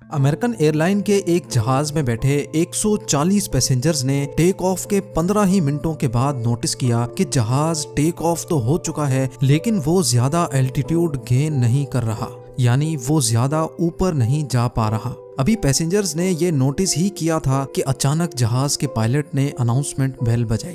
American airline के एक जहाज में बैठे 140 पैसेंजर्स ने टेक ऑफ के 15 ही मिनटों के बाद नोटिस किया कि जहाज टेक ऑफ तो हो चुका है, लेकिन वो ज्यादा एल्टीट्यूड गेन नहीं कर रहा, यानी वो ज्यादा ऊपर नहीं जा पा रहा। अभी पैसेंजर्स ने ये नोटिस ही किया था कि अचानक जहाज के पायलट ने अनाउंसमेंट बेल बजाई,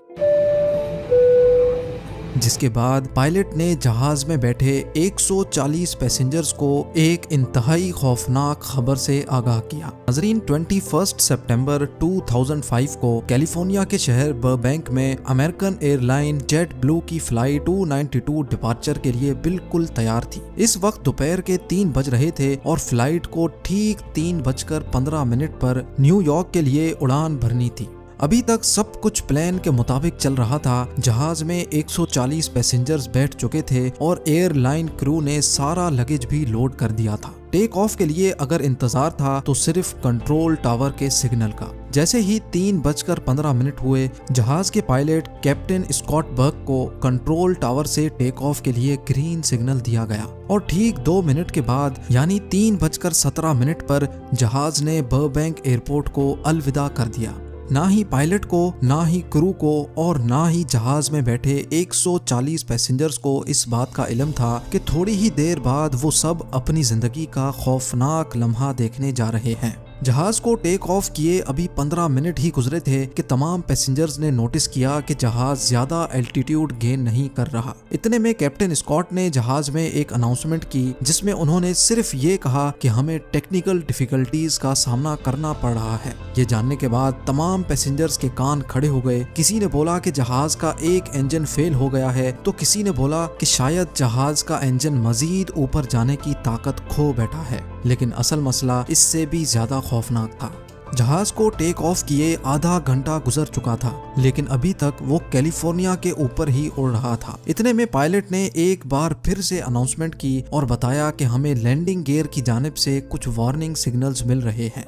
जिसके बाद पायलट ने जहाज में बैठे 140 पैसेंजर्स को एक इंतहाई खौफनाक खबर से आगाह किया। नाज़रीन, 21 सितंबर 2005 को कैलिफोर्निया के शहर बर्बैंक में अमेरिकन एयरलाइन जेट ब्लू की फ्लाइट 292 डिपार्चर के लिए बिल्कुल तैयार थी। इस वक्त दोपहर के 3 बज रहे थे और फ्लाइट को ठीक 3:15 पर न्यूयॉर्क के लिए उड़ान भरनी थी। अभी तक सब कुछ प्लान के मुताबिक चल रहा था। जहाज में 140 पैसेंजर्स बैठ चुके थे और एयरलाइन क्रू ने सारा लगेज भी लोड कर दिया था। टेक ऑफ के लिए अगर इंतजार था तो सिर्फ कंट्रोल टावर के सिग्नल का। जैसे ही 3:15 हुए, जहाज के पायलट कैप्टन स्कॉट बर्क को कंट्रोल टावर से टेक ऑफ के लिए ग्रीन सिग्नल दिया गया और ठीक 2 मिनट के बाद यानी 3:17 पर जहाज ने बर्बैंक एयरपोर्ट को अलविदा कर दिया। ना ही पायलट को, ना ही क्रू को और ना ही जहाज में बैठे 140 पैसेंजर्स को इस बात का इल्म था कि थोड़ी ही देर बाद वो सब अपनी जिंदगी का खौफनाक लम्हा देखने जा रहे हैं। जहाज को टेक ऑफ किए अभी 15 मिनट ही गुजरे थे कि तमाम पैसेंजर्स ने नोटिस किया कि जहाज ज्यादा एल्टीट्यूड गेन नहीं कर रहा। इतने में कैप्टन स्कॉट ने जहाज में एक अनाउंसमेंट की, जिसमें उन्होंने सिर्फ ये कहा कि हमें टेक्निकल डिफिकल्टीज का सामना करना पड़ रहा है। ये जानने के बाद तमाम पैसेंजर्स के कान खड़े हो गए। किसी ने बोला कि जहाज का एक इंजन फेल हो गया है, तो किसी ने बोला कि शायद जहाज का इंजन मजीद ऊपर जाने की ताकत खो बैठा है। लेकिन असल मसला इससे भी ज्यादा खौफनाक था। जहाज को टेक ऑफ किए आधा घंटा गुजर चुका था, लेकिन अभी तक वो कैलिफोर्निया के ऊपर ही उड़ रहा था। इतने में पायलट ने एक बार फिर से अनाउंसमेंट की और बताया कि हमें लैंडिंग गियर की जानिब से कुछ वार्निंग सिग्नल्स मिल रहे हैं।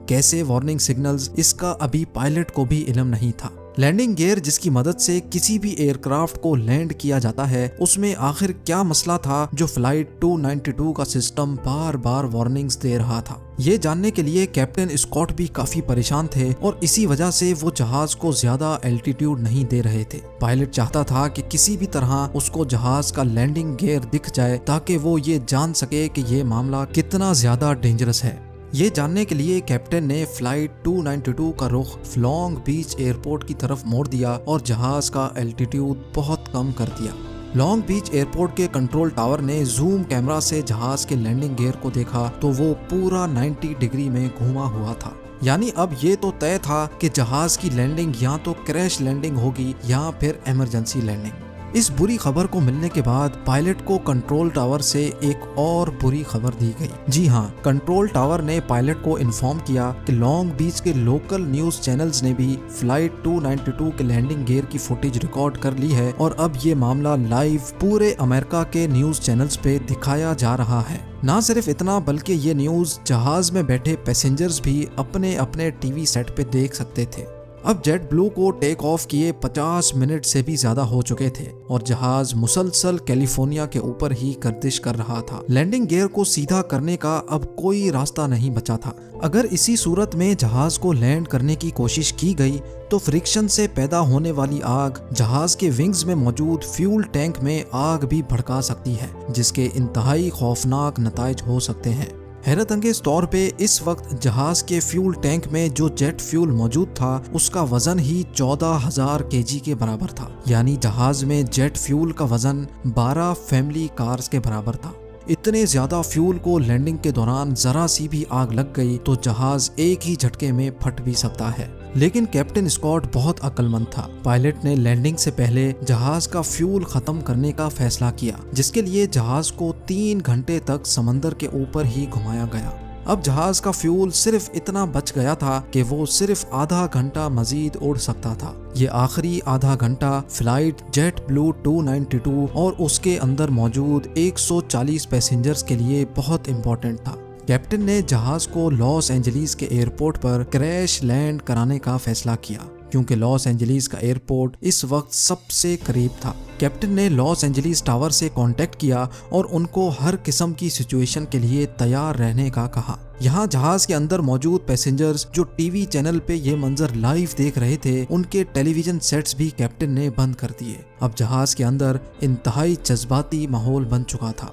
कैसे वार्निंग सिग्नल्स, इसका अभी पायलट को भी इल्म नहीं था। लैंडिंग गियर जिसकी मदद से किसी भी एयरक्राफ्ट को लैंड किया जाता है, उसमें आखिर क्या मसला था जो फ्लाइट 292 का सिस्टम बार बार वार्निंग्स दे रहा था। ये जानने के लिए कैप्टन स्कॉट भी काफी परेशान थे और इसी वजह से वो जहाज को ज्यादा एल्टीट्यूड नहीं दे रहे थे। पायलट चाहता था कि किसी भी तरह उसको जहाज का लैंडिंग गियर दिख जाए ताकि वो ये जान सके कि ये मामला कितना ज्यादा डेंजरस है। ये जानने के लिए कैप्टन ने फ्लाइट 292 का रुख लॉन्ग बीच एयरपोर्ट की तरफ मोड़ दिया और जहाज का एल्टीट्यूड बहुत कम कर दिया। लॉन्ग बीच एयरपोर्ट के कंट्रोल टावर ने जूम कैमरा से जहाज के लैंडिंग गियर को देखा तो वो पूरा 90 डिग्री में घूमा हुआ था। यानी अब ये तो तय था कि जहाज की लैंडिंग या तो क्रैश लैंडिंग होगी या फिर इमरजेंसी लैंडिंग। इस बुरी खबर को मिलने के बाद पायलट को कंट्रोल टावर से एक और बुरी खबर दी गई। जी हाँ, कंट्रोल टावर ने पायलट को इन्फॉर्म किया कि लॉन्ग बीच के लोकल न्यूज चैनल्स ने भी फ्लाइट 292 के लैंडिंग गियर की फुटेज रिकॉर्ड कर ली है और अब ये मामला लाइव पूरे अमेरिका के न्यूज चैनल्स पे दिखाया जा रहा है। ना सिर्फ इतना, बल्कि ये न्यूज जहाज में बैठे पैसेंजर्स भी अपने अपने टीवी सेट पे देख सकते थे। अब जेट ब्लू को टेक ऑफ किए 50 मिनट से भी ज्यादा हो चुके थे और जहाज मुसलसल कैलिफोर्निया के ऊपर ही गर्दिश कर रहा था। लैंडिंग गियर को सीधा करने का अब कोई रास्ता नहीं बचा था। अगर इसी सूरत में जहाज को लैंड करने की कोशिश की गई तो फ्रिक्शन से पैदा होने वाली आग जहाज के विंग्स में मौजूद फ्यूल टैंक में आग भी भड़का सकती है, जिसके इंतहाई खौफनाक नताइज हो सकते हैं। हैरत अंगेज तौर पे इस वक्त जहाज के फ्यूल टैंक में जो जेट फ्यूल मौजूद था उसका वजन ही 14,000 केजी के बराबर था। यानी जहाज में जेट फ्यूल का वजन 12 फैमिली कार्स के बराबर था। इतने ज्यादा फ्यूल को लैंडिंग के दौरान जरा सी भी आग लग गई तो जहाज एक ही झटके में फट भी सकता है। लेकिन कैप्टन स्कॉट बहुत अक्लमंद था। पायलट ने लैंडिंग से पहले जहाज का फ्यूल खत्म करने का फैसला किया, जिसके लिए जहाज को 3 घंटे तक समंदर के ऊपर ही घुमाया गया। अब जहाज का फ्यूल सिर्फ इतना बच गया था कि वो सिर्फ आधा घंटा मजीद उड़ सकता था। ये आखिरी आधा घंटा फ्लाइट जेट ब्लू 292 और उसके अंदर मौजूद 140 पैसेंजर्स के लिए बहुत इम्पोर्टेंट था। कैप्टन ने जहाज को लॉस एंजलिस के एयरपोर्ट पर क्रैश लैंड कराने का फैसला किया, क्योंकि लॉस एंजलिस का एयरपोर्ट इस वक्त सबसे करीब था। कैप्टन ने लॉस एंजलिस टावर से कांटेक्ट किया और उनको हर किस्म की सिचुएशन के लिए तैयार रहने का कहा। यहाँ जहाज के अंदर मौजूद पैसेंजर्स जो टीवी चैनल पे ये मंजर लाइव देख रहे थे, उनके टेलीविजन सेट्स भी कैप्टन ने बंद कर दिए। अब जहाज के अंदर इंतहाई जज्बाती माहौल बन चुका था।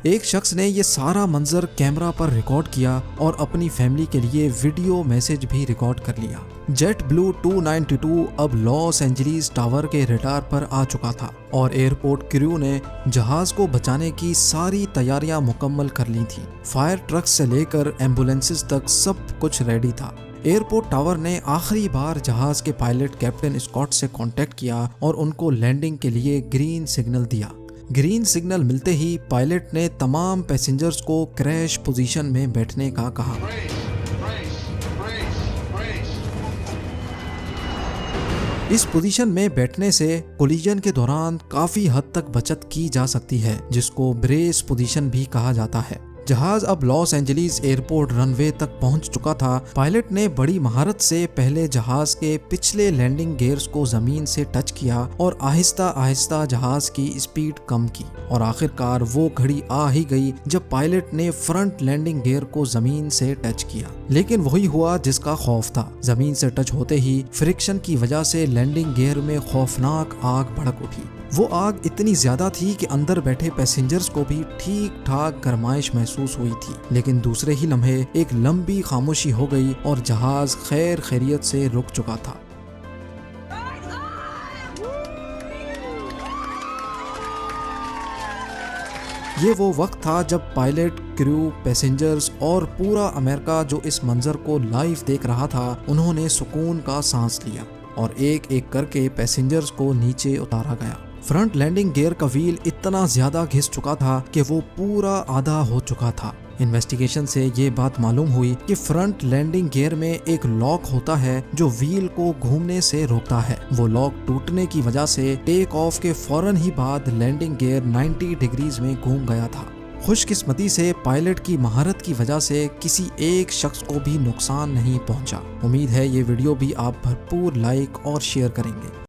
एक शख्स ने ये सारा मंजर कैमरा पर रिकॉर्ड किया और अपनी फैमिली के लिए वीडियो मैसेज भी रिकॉर्ड कर लिया। जेट ब्लू 292 अब लॉस एंजलिस टावर के रडार पर आ चुका था और एयरपोर्ट क्रू ने जहाज को बचाने की सारी तैयारियां मुकम्मल कर ली थी। फायर ट्रक से लेकर एम्बुलेंसेस तक सब कुछ रेडी था। एयरपोर्ट टावर ने आखिरी बार जहाज के पायलट कैप्टन स्कॉट से कांटेक्ट किया और उनको लैंडिंग के लिए ग्रीन सिग्नल दिया। ग्रीन सिग्नल मिलते ही पायलट ने तमाम पैसेंजर्स को क्रैश पोजीशन में बैठने का कहा। इस पोजीशन में बैठने से कोलिजन के दौरान काफी हद तक बचत की जा सकती है, जिसको ब्रेस पोजीशन भी कहा जाता है। जहाज अब लॉस एंजलिस एयरपोर्ट रनवे तक पहुंच चुका था। पायलट ने बड़ी महारत से पहले जहाज के पिछले लैंडिंग गियर्स को जमीन से टच किया और आहिस्ता आहिस्ता जहाज की स्पीड कम की और आखिरकार वो घड़ी आ ही गई जब पायलट ने फ्रंट लैंडिंग गियर को जमीन से टच किया। लेकिन वही हुआ जिसका खौफ था। जमीन से टच होते ही फ्रिक्शन की वजह से लैंडिंग गियर में खौफनाक आग भड़क उठी। वो आग इतनी ज्यादा थी कि अंदर बैठे पैसेंजर्स को भी ठीक ठाक गरमाइश महसूस हुई थी। लेकिन दूसरे ही लम्हे एक लंबी खामोशी हो गई और जहाज खैर खैरियत से रुक चुका था। ये वो वक्त था जब पायलट, क्रू, पैसेंजर्स और पूरा अमेरिका जो इस मंजर को लाइव देख रहा था, उन्होंने सुकून का सांस लिया और एक एक करके पैसेंजर्स को नीचे उतारा गया। फ्रंट लैंडिंग गियर का व्हील इतना ज्यादा घिस चुका था कि वो पूरा आधा हो चुका था। इन्वेस्टिगेशन से ये बात मालूम हुई कि फ्रंट लैंडिंग गियर में एक लॉक होता है जो व्हील को घूमने से रोकता है। वो लॉक टूटने की वजह से टेक ऑफ के फौरन ही बाद लैंडिंग गियर 90 डिग्रीज में घूम गया था। खुशकिस्मती से पायलट की महारत की वजह से किसी एक शख्स को भी नुकसान नहीं पहुंचा। उम्मीद है ये वीडियो भी आप भरपूर लाइक और शेयर करेंगे।